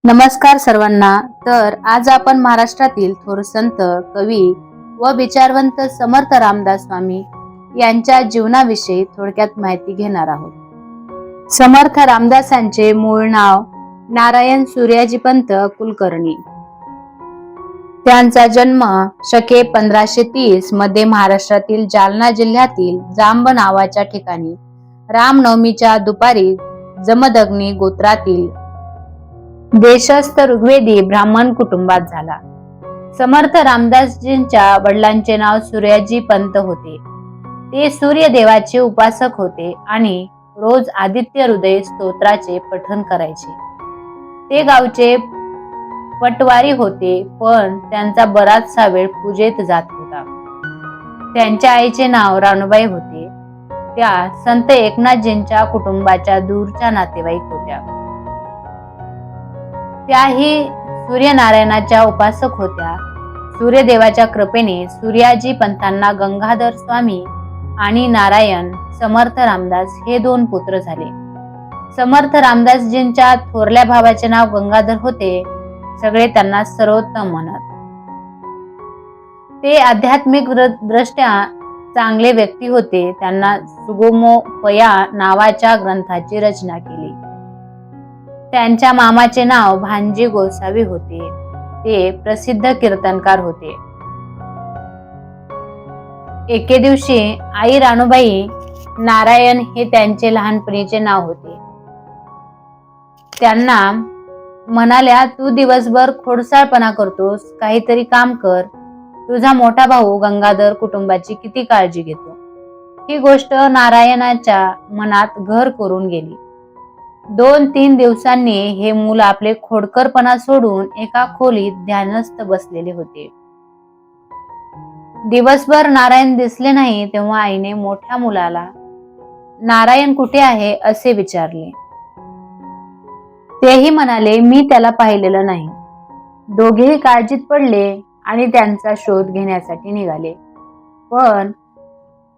नमस्कार सर्वांना. तर आज आपण महाराष्ट्रातील थोर संत, कवी व विचारवंत समर्थ रामदास स्वामी यांच्या जीवनाविषयी थोडक्यात माहिती घेणार आहोत. समर्थ रामदासांचे मूळ नाव नारायण सूर्याजी पंत कुलकर्णी. त्यांचा जन्म शके 1530 मध्ये महाराष्ट्रातील जालना जिल्ह्यातील जांब नावाच्या ठिकाणी रामनवमीच्या दुपारी जमदग्नी गोत्रातील देशस्थ ऋग्वेदी ब्राह्मण कुटुंबात झाला. समर्थ रामदासजींच्या वडिलांचे नाव सूर्याजी पंत होते. ते सूर्यदेवाचे उपासक होते आणि रोज आदित्य हृदय स्तोत्राचे पठण करायचे. ते गावचे पटवारी होते, पण त्यांचा बराचसा वेळ पूजेत जात होता. त्यांच्या आईचे नाव राणूबाई होते. त्या संत एकनाथजींच्या कुटुंबाच्या दूरच्या नातेवाईक होत्या. त्याही सूर्यनारायणाच्या उपासक होत्या. सूर्यदेवाच्या कृपेने सूर्याजी पंतांना गंगाधर स्वामी आणि नारायण समर्थ रामदास हे 2 पुत्र झाले. समर्थ रामदासजींच्या थोरल्या भावाचे नाव गंगाधर होते. सगळे त्यांना सर्वोत्तम म्हणत. ते आध्यात्मिक दृष्ट्या चांगले व्यक्ती होते. त्यांना सुगमोपया नावाच्या ग्रंथाची रचना केली. त्यांच्या मामाचे नाव भांजी गोसावी होते. ते प्रसिद्ध कीर्तनकार होते. एके दिवशी आई राणूबाई नारायण हे त्यांचे लहानपणीचे नाव होते. त्यांना म्हणाल्या, तू दिवसभर खोडसाळपणा करतोस, काहीतरी काम कर. तुझा मोठा भाऊ गंगाधर कुटुंबाची किती काळजी घेतो. ही गोष्ट नारायणाच्या मनात घर करून गेली. 2-3 दिवसांनी हे मूल आपले खोडकरपणा सोडून एका खोलीत ध्यानस्थ बसलेले होते. दिवसभर नारायण दिसले नाही. तेव्हा आईने मोठ्या मुलाला नारायण कुठे आहे असे विचारले. तेही म्हणाले, मी त्याला पाहिलेलं नाही. दोघेही काळजीत पडले आणि त्यांचा शोध घेण्यासाठी निघाले, पण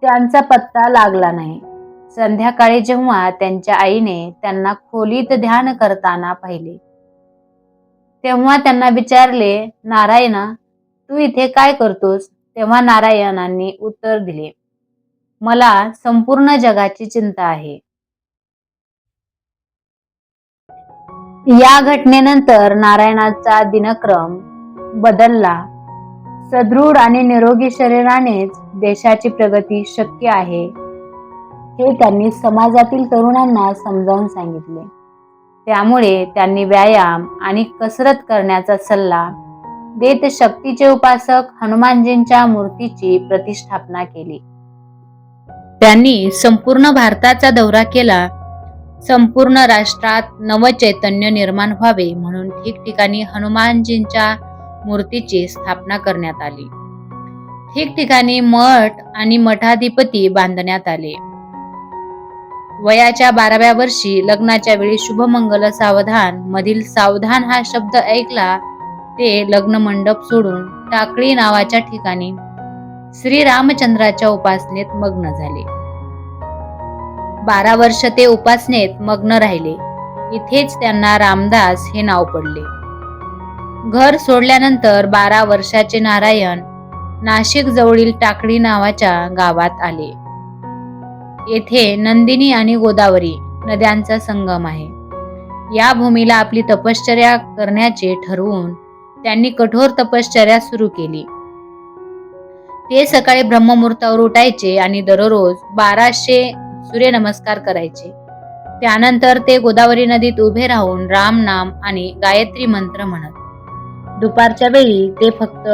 त्यांचा पत्ता लागला नाही. संध्याकाळी जेव्हा त्यांच्या आईने त्यांना खोलीत ध्यान करताना पाहिले, तेव्हा त्यांना विचारले, नारायणा, तू इथे काय करतोस? तेव्हा नारायणांनी उत्तर दिले, मला संपूर्ण जगाची चिंता आहे. या घटनेनंतर नारायणाचा दिनक्रम बदलला. सदृढ आणि निरोगी शरीरानेच देशाची प्रगती शक्य आहे हे त्यांनी समाजातील तरुणांना समजावून सांगितले. त्यामुळे त्यांनी व्यायाम आणि कसरत करण्याचा सल्ला देत शक्तीचे उपासक हनुमानजींच्या मूर्तीची प्रतिष्ठापना केली. त्यांनी संपूर्ण भारताचा दौरा केला. संपूर्ण राष्ट्रात नवचैतन्य निर्माण व्हावे म्हणून ठिकठिकाणी हनुमानजींच्या मूर्तीची स्थापना करण्यात आली. ठिकठिकाणी मठ आणि मठाधिपती बांधण्यात आले. वयाच्या 12व्या वर्षी लग्नाच्या वेळी शुभमंगल सावधान मधील सावधान हा शब्द ऐकला. ते लग्न मंडप सोडून टाकळी नावाच्या ठिकाणी श्री रामचंद्राच्या उपासनेत मग्न झाले. 12 वर्ष ते उपासनेत मग्न राहिले. इथेच त्यांना रामदास हे नाव पडले. घर सोडल्यानंतर 12 वर्षाचे नारायण नाशिक जवळील टाकळी नावाच्या गावात आले. येथे नंदिनी आणि गोदावरी नद्यांचा संगम आहे. या भूमीला आपली तपश्चर्या करण्याचे ठरवून त्यांनी कठोर तपश्चर्या सुरू केली. ते सकाळी ब्रह्ममुहूर्तावर उठायचे आणि दररोज 1200 सूर्यनमस्कार करायचे. त्यानंतर ते गोदावरी नदीत उभे राहून राम नाम आणि गायत्री मंत्र म्हणत दुपारच्या वेळी ते फक्त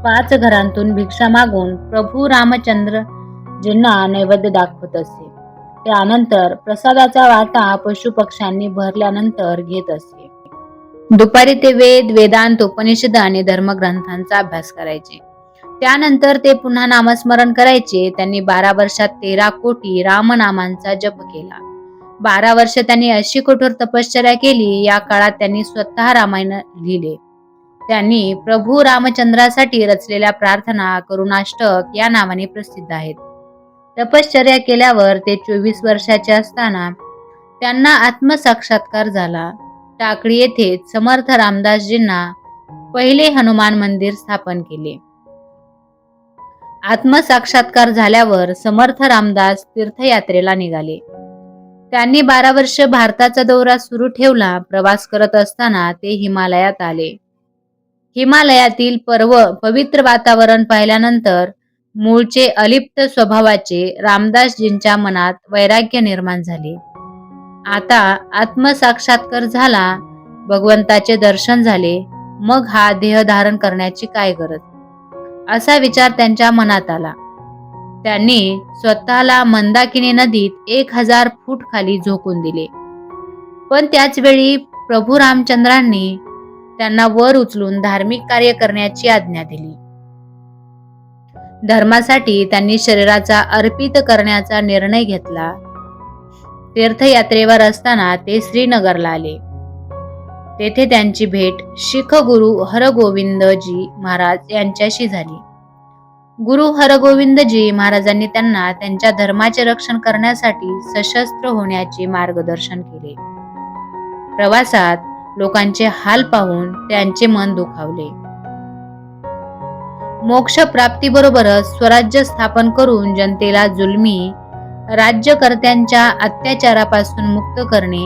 5 घरांतून भिक्षा मागून प्रभू रामचंद्रजींना नैवेद्य दाखवत असे. त्यानंतर प्रसादाचा वाटा पशुपक्ष्यांनी भरल्यानंतर घेत असे. दुपारी ते वेद, वेदांत, उपनिषद आणि धर्मग्रंथांचा अभ्यास करायचे. त्यानंतर ते पुन्हा नामस्मरण करायचे. त्यांनी 12 वर्षात 13 कोटी रामनामांचा जप केला. 12 वर्ष त्यांनी अशी कठोर तपश्चर्या केली. या काळात त्यांनी स्वतः रामायण लिहिले. त्यांनी प्रभू रामचंद्रासाठी रचलेल्या प्रार्थना करुणाष्टक या नावाने प्रसिद्ध आहेत. तपश्चर्या केल्यावर ते 24 वर्षाचे असताना त्यांना आत्मसाक्षात्कार झाला. टाकळी येथे समर्थ रामदासजींना पहिले हनुमान मंदिर स्थापन केले. आत्मसाक्षात्कार झाल्यावर समर्थ रामदास तीर्थयात्रेला निघाले. त्यांनी 12 वर्ष भारताचा दौरा सुरू ठेवला. प्रवास करत असताना ते हिमालयात आले. हिमालयातील पवित्र वातावरण पाहिल्यानंतर मूळचे अलिप्त स्वभावाचे रामदासजींच्या मनात वैराग्य निर्माण झाले. आता आत्मसाक्षात्कार झाला, भगवंताचे दर्शन झाले, मग हा देह धारण करण्याची काय गरज, असा विचार त्यांच्या मनात आला. त्यांनी स्वतःला मंदाकिनी नदीत 1000 फूट खाली झोकून दिले. पण त्याच वेळी प्रभू रामचंद्रांनी त्यांना वर उचलून धार्मिक कार्य करण्याची आज्ञा दिली. धर्मासाठी त्यांनी शरीराचा अर्पित करण्याचा निर्णय घेतला. तीर्थयात्रेवर असताना ते श्रीनगरला आले. तेथे त्यांची भेट शीख गुरु हरगोविंदजी महाराज यांच्याशी झाली. गुरु हरगोविंदजी महाराजांनी त्यांना त्यांच्या धर्माचे रक्षण करण्यासाठी सशस्त्र होण्याचे मार्गदर्शन केले. प्रवासात लोकांचे हाल पाहून त्यांचे मन दुखावले. मोक्ष प्राप्तीबरोबरच स्वराज्य स्थापन करून जनतेला जुलमी राज्यकर्त्यांच्या अत्याचारापासून मुक्त करणे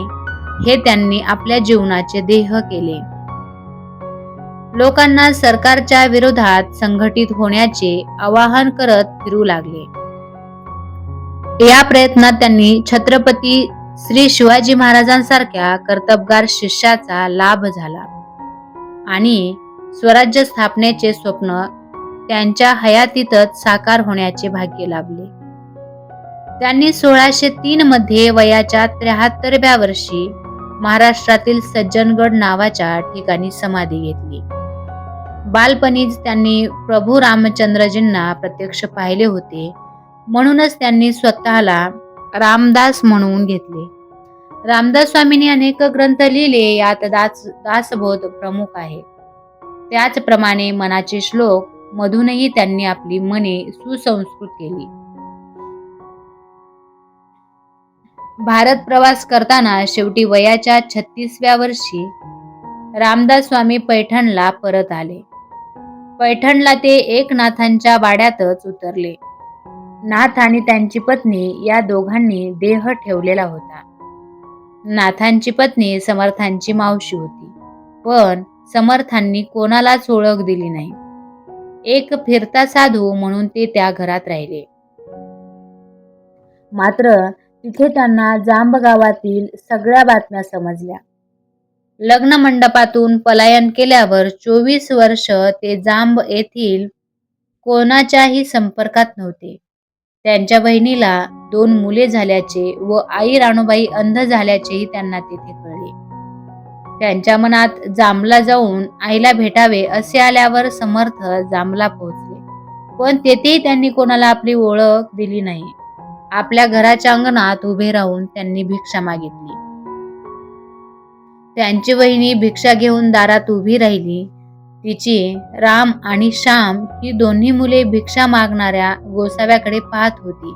हे त्यांनी आपल्या जीवनाचे ध्येय केले. लोकांना सरकारच्या विरोधात संघटित होण्याचे आवाहन करत फिरू लागले. या प्रयत्नात त्यांनी छत्रपती श्री शिवाजी महाराजांसारख्या कर्तबगार शिष्याचा लाभ झाला आणि स्वराज्य स्थापनेचे स्वप्न त्यांच्या हयातीतच साकार होण्याचे भाग्य लाभले. त्यांनी 1603 मध्ये वयाच्या 73व्या वर्षी महाराष्ट्रातील सज्जनगड नावाच्या ठिकाणी समाधी घेतली. बालपणीच त्यांनी प्रभू रामचंद्रजींना प्रत्यक्ष पाहिले होते, म्हणूनच त्यांनी स्वतःला रामदास म्हणवून घेतले. रामदास स्वामींनी अनेक ग्रंथ लिहिले, यात दासबोध प्रमुख आहे. त्याचप्रमाणे मनाचे श्लोक मधूनही त्यांनी आपली मने सुसंस्कृत केली. भारत प्रवास करताना शेवटी वयाच्या 36व्या वर्षी रामदास स्वामी पैठणला परत आले. पैठणला ते एकनाथांच्या वाड्यातच उतरले. नाथ आणि त्यांची पत्नी या दोघांनी देह ठेवलेला होता. नाथांची पत्नी समर्थांची मावशी होती, पण समर्थांनी कोणालाच ओळख दिली नाही. एक फिरता साधू म्हणून ते त्या घरात राहिले. मात्र तिथे त्यांना जांब गावातील सगळ्या बातम्या समजल्या. लग्न मंडपातून पलायन केल्यावर 24 वर्ष ते जांब येथील कोणाच्याही संपर्कात नव्हते. त्यांच्या बहिणीला 2 मुले झाल्याचे व आई राणूबाई अंध झाल्याचेही त्यांना तेथे कळले. त्यांच्या मनात जांबला जाऊन आईला भेटावे असे आल्यावर समर्थ जांबला पोहोचले, पण तेथेही त्यांनी कोणाला आपली ओळख दिली नाही. आपल्या घराच्या अंगणात उभे राहून त्यांनी भिक्षा मागितली. त्यांची वहिनी भिक्षा घेऊन दारात उभी राहिली. तिची राम आणि श्याम ही दोन्ही मुले भिक्षा मागणाऱ्या गोसाव्याकडे पाहत होती.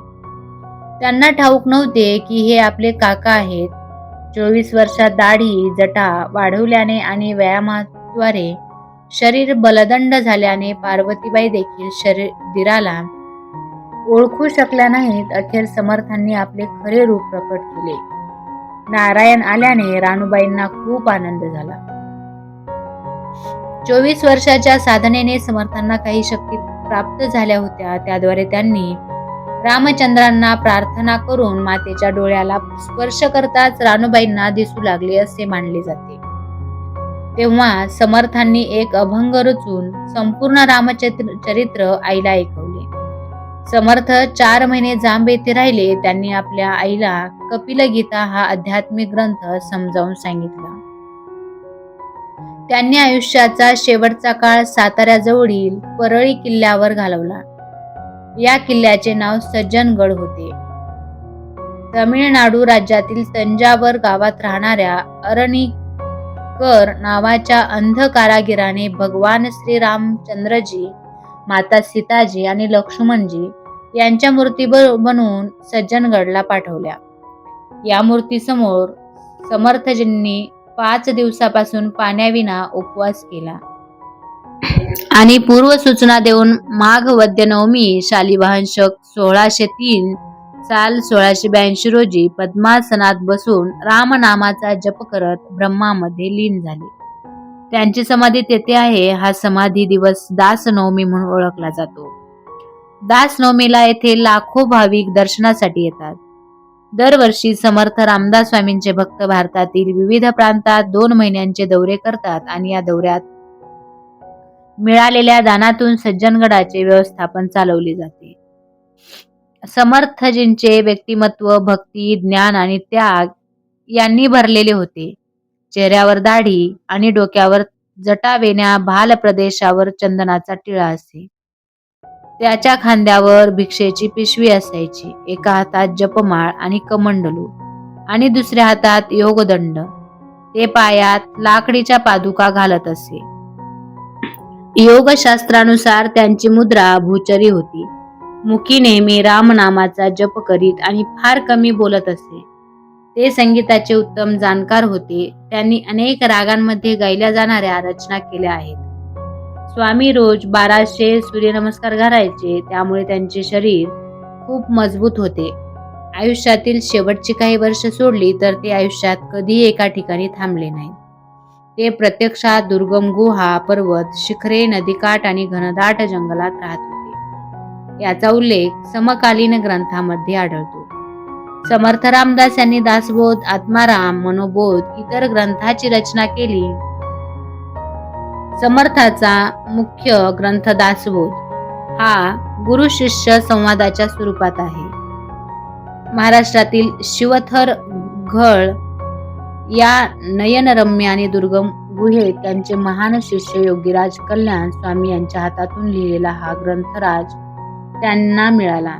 त्यांना ठाऊक नव्हते की हे आपले काका आहेत. 24 वर्षात दाढी जटा वाढवल्याने आणि व्यायामाद्वारे शरीर बलदंड झाल्याने पार्वतीबाई देखील शरीराला ओळखू शकल्या नाहीत. अखेर समर्थांनी आपले खरे रूप प्रकट केले. नारायण आल्याने राणूबाईंना खूप आनंद झाला. 24 वर्षाच्या साधनेने समर्थांना काही शक्ती प्राप्त झाल्या होत्या. त्याद्वारे त्यांनी रामचंद्रांना प्रार्थना करून मातेच्या डोळ्याला स्पर्श करताच राणूबाईंना दिसू लागले असे मानले जाते. तेव्हा समर्थांनी एक अभंग रचून संपूर्ण रामचरित्र आईला ऐकवले. समर्थ 4 महिने जांब येथे राहिले. त्यांनी आपल्या आईला कपिलगीता हा आध्यात्मिक ग्रंथ समजावून सांगितला. त्यांनी आयुष्याचा शेवटचा काळ साताऱ्याजवळील परळी किल्ल्यावर घालवला. या किल्ल्याचे नाव सज्जनगड होते. तमिळनाडू राज्यातील तंजावर गावात राहणाऱ्या अरणीकर नावाच्या अंध कारागिराने भगवान श्री रामचंद्रजी, माता सीताजी आणि लक्ष्मणजी यांच्या मूर्ती बनवून सज्जनगडला पाठवल्या. या मूर्तीसमोर समर्थजींनी 5 दिवसापासून पाण्याविना उपवास केला आणि पूर्वसूचना देऊन माघ वद्य नवमी शालिवाहन शक 1603 साल 1682 रोजी पद्मासनात बसून रामनामाचा जप करत ब्रह्मामध्ये लीन झाले. त्यांची समाधी तेथे आहे. हा समाधी दिवस दास नवमी म्हणून ओळखला जातो. दास नवमीला येथे लाखो भाविक दर्शनासाठी येतात. दरवर्षी समर्थ रामदास स्वामींचे भक्त भारतातील विविध प्रांतात 2 महिन्यांचे दौरे करतात आणि या दौऱ्यात मिळालेल्या दानातून सज्जनगडाचे व्यवस्थापन चालवले जाते. समर्थजींचे व्यक्तिमत्व भक्ती, ज्ञान आणि त्याग यांनी भरलेले होते. चेहऱ्यावर दाढी आणि डोक्यावर जटावेण्या, भाल प्रदेशावर चंदनाचा टिळा असे. त्याच्या खांद्यावर भिक्षेची पिशवी असायची. एका हातात जपमाळ आणि कमंडलू आणि दुसऱ्या हातात योगदंड. ते पायात लाकडीच्या पादुका घालत असे. योगशास्त्रानुसार त्यांची मुद्रा भूचरी होती. मुखी नेहमी रामनामाचा जप करीत आणि फार कमी बोलत असे. ते संगीताचे उत्तम जाणकार होते. त्यांनी अनेक रागांमध्ये गायल्या जाणाऱ्या रचना केल्या आहेत. स्वामी रोज 1200 सूर्यनमस्कार घालायचे, त्यामुळे त्यांचे शरीर खूप मजबूत होते. आयुष्यातील शेवटची काही वर्ष सोडली तर ते आयुष्यात कधीही एका ठिकाणी थांबले नाही. ते प्रत्यक्षात दुर्गम गुहा, पर्वत, शिखरे, नदीकाठ आणि घनदाट जंगलात राहत होते. याचा उल्लेख समकालीन ग्रंथांमध्ये आढळतो. समर्थ रामदास यांनी दासबोध, आत्माराम, मनोबोध इतर ग्रंथाची रचना केली. समर्थाचा मुख्य ग्रंथ दासबोध हा गुरु शिष्य संवादाच्या स्वरूपात आहे. महाराष्ट्रातील शिवथर घळ या नयनरम्य आणि दुर्गम गुहेत त्यांचे महान शिष्य योगीराज कल्याण स्वामी यांच्या हातातून लिहिलेला हा ग्रंथराज त्यांना मिळाला.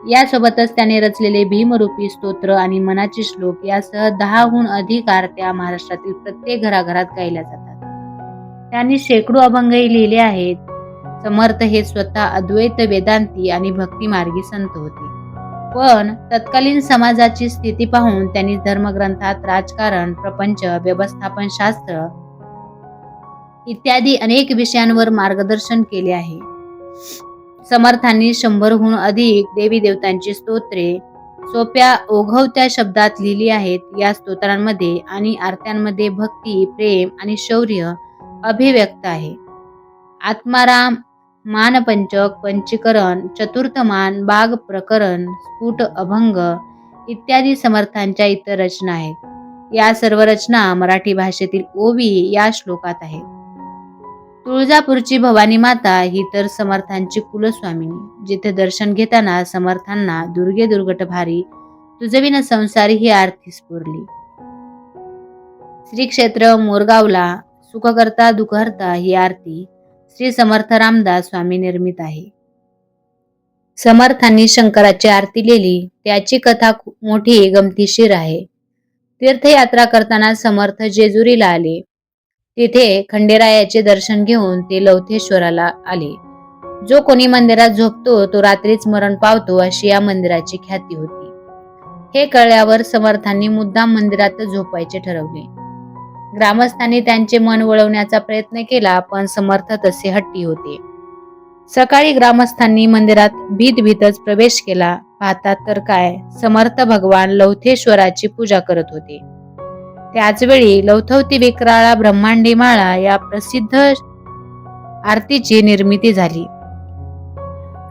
यासोबतच त्याने रचलेले भीमरूपी स्तोत्र आणि मनाचे श्लोक यासह 10हून अधिक आरत्या महाराष्ट्रातील प्रत्येक घराघरात गायल्या जातात. त्यांनी शेकडो अभंगही लिहिले आहेत. समर्थ हे स्वतः अद्वैत वेदांती आणि भक्तिमार्गी संत होते. पण तत्कालीन समाजाची स्थिती पाहून त्यांनी धर्मग्रंथात राजकारण, प्रपंच, व्यवस्थापनशास्त्र इत्यादी अनेक विषयांवर मार्गदर्शन केले आहे. समर्थांनी 100हून अधिक देवी देवतांची स्तोत्रे सोप्या ओघवत्या शब्दात लिहिली आहेत. या स्तोत्रांमध्ये आणि आरत्यांमध्ये भक्ती, प्रेम आणि शौर्य अभिव्यक्त आहे. आत्माराम, मानपंचक, पंचीकरण, चतुर्थमान, बाग प्रकरण, स्फुट अभंग इत्यादी समर्थांच्या इतर रचना आहेत. या सर्व रचना मराठी भाषेतील ओवी या श्लोकात आहेत. तुळजापूरची भवानी माता ही तर समर्थांची कुलस्वामिनी. जिथे दर्शन घेताना समर्थांना दुर्गे दुर्गट भारी तुझविन संसारी ही आरती स्फुरली. श्री क्षेत्र मोरगावला सुखकर्ता दुःखहर्ता ही आरती श्री समर्थ रामदास स्वामी निर्मित आहे. समर्थांनी शंकराची आरती लिहिली. त्याची कथा मोठी गमतीशीर आहे. तीर्थयात्रा करताना समर्थ जेजुरीला आले. तिथे खंडेरायाचे दर्शन घेऊन ते लवथेश्वराला आले. जो कोणी मंदिरात झोपतो तो रात्रीच मरण पावतो अशी या मंदिराची ख्याती होती. हे कळल्यावर समर्थांनी मुद्दाम मंदिरातच झोपायचे ठरवले. ग्रामस्थांनी त्यांचे मन वळवण्याचा प्रयत्न केला, पण समर्थ तसे हट्टी होते. सकाळी ग्रामस्थांनी मंदिरात भीतच प्रवेश केला. पाहतात तर काय, समर्थ भगवान लवथेश्वराची पूजा करत होते. त्याचवेळी लवथवती विक्राळा ब्रह्मांडी माळा या प्रसिद्ध आरतीची निर्मिती झाली.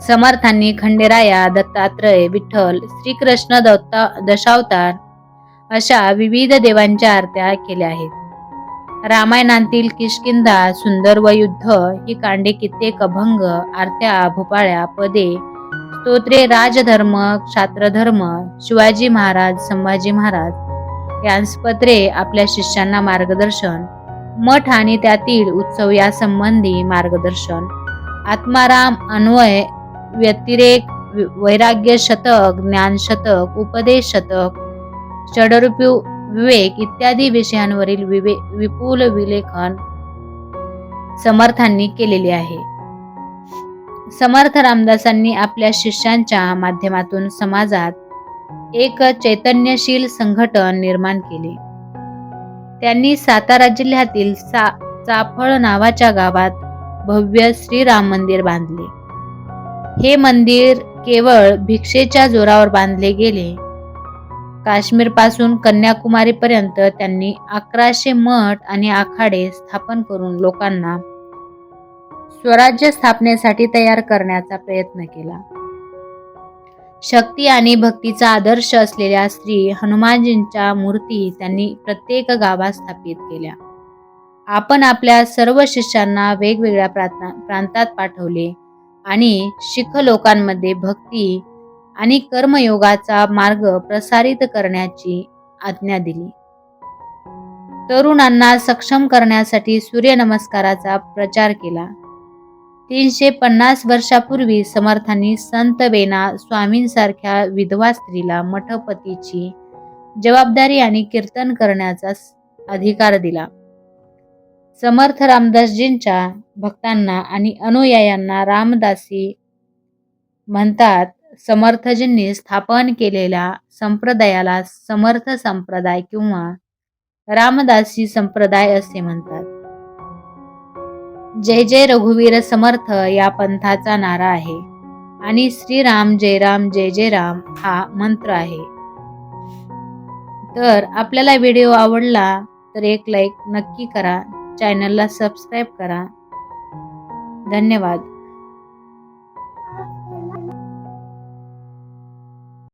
समर्थांनी खंडेराया, दत्तात्रय, विठ्ठल, श्रीकृष्ण दशावतार अशा विविध देवांच्या आरत्या केल्या आहेत. रामायणातील किष्किंधा, सुंदर व युद्ध ही कांडे, कित्येक अभंग, आरत्या, भूपाळ्या, पदे, स्तोत्रे, राजधर्म, क्षात्रधर्म, शिवाजी महाराज, संभाजी महाराज यांसपत्रे आपल्या शिष्यांना मार्गदर्शन, मठ आणि त्यातील उत्सव या संबंधी मार्गदर्शन, आत्माराम, अन्वय, व्यतिरेक, वैराग्य शतक, ज्ञान शतक, उपदेश शतक, षडरूपी विवेक इत्यादी विषयांवरील विपुल विलेखन समर्थांनी केलेले आहे. समर्थ रामदासांनी आपल्या शिष्यांच्या माध्यमातून समाजात एक चैतन्यशील संघटन निर्माण केले. त्यांनी सातारा जिल्ह्यातील चाफळ नावाच्या गावात भव्य श्रीराम मंदिर बांधले. हे मंदिर केवळ भिक्षेच्या जोरावर बांधले गेले. काश्मीर पासून कन्याकुमारी पर्यंत त्यांनी 1100 मठ आणि आखाडे स्थापन करून लोकांना स्वराज्य स्थापनेसाठी तयार करण्याचा प्रयत्न केला. शक्ती आणि भक्तीचा आदर्श असलेल्या श्री हनुमानजींच्या मूर्ती त्यांनी प्रत्येक गावात स्थापित केल्या. आपण आपल्या सर्व शिष्यांना वेगवेगळ्या प्रांतात पाठवले आणि शीख लोकांमध्ये भक्ती आणि कर्मयोगाचा मार्ग प्रसारित करण्याची आज्ञा दिली. तरुणांना सक्षम करण्यासाठी सूर्यनमस्काराचा प्रचार केला. 350 वर्षापूर्वी समर्थांनी संत वेना स्वामींसारख्या विधवा स्त्रीला मठपतीची जबाबदारी आणि कीर्तन करण्याचा अधिकार दिला. समर्थ रामदासजींच्या भक्तांना आणि अनुयायांना रामदासी म्हणतात. समर्थजींनी स्थापन केलेल्या संप्रदायाला समर्थ संप्रदाय किंवा रामदासी संप्रदाय असे म्हणतात. जय जय रघुवीर समर्थ या पंथाचा नारा आहे आणि श्रीराम जय जय राम हा मंत्र आहे. तर आपल्याला व्हिडिओ आवडला तर एक लाईक नक्की करा. चॅनलला सबस्क्राईब करा. धन्यवाद.